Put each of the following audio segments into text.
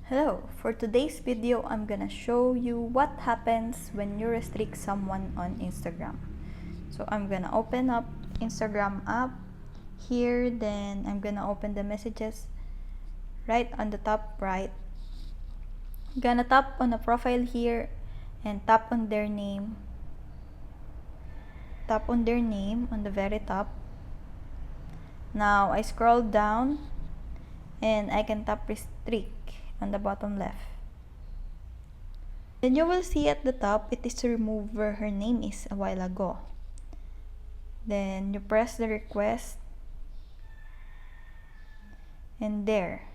Hello, for today's video, I'm gonna show you what happens when you restrict someone on Instagram. So I'm gonna open up Instagram app here, then I'm gonna open the messages right on the top right. Gonna tap on the profile here and tap on their name. Tap on their name on the very top. Now I scroll down and I can tap restrict on the bottom left. Then you will see at the top, it is to remove where her name is a while ago. Then you press the request, and there.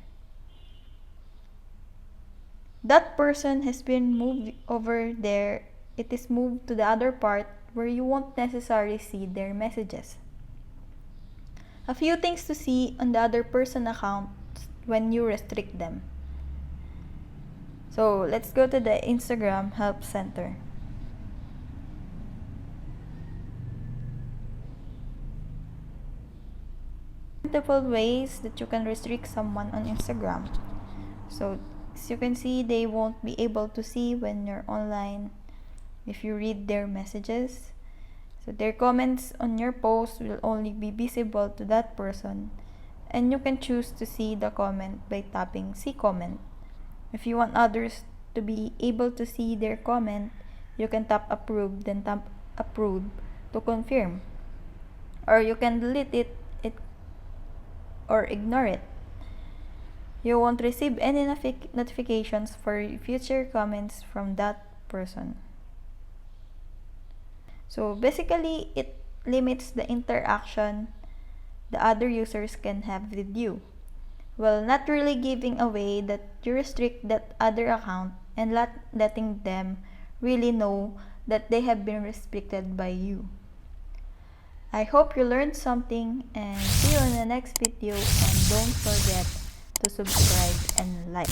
That person has been moved over there. It is moved to the other part where you won't necessarily see their messages. A few things to see on the other person account when you restrict them. So let's go to the Instagram Help Center. Multiple ways that you can restrict someone on Instagram. So as you can see, they won't be able to see when you're online if you read their messages. So their comments on your post will only be visible to that person, and you can choose to see the comment by tapping see comment. If you want others to be able to see their comment, you can tap approve, then tap approve to confirm. Or you can delete it or ignore it. You won't receive any notifications for future comments from that person. So basically, it limits the interaction the other users can have with you, while not really giving away that you restrict that other account and letting them really know that they have been restricted by you. I hope you learned something, and see you in the next video, and don't forget to subscribe and like.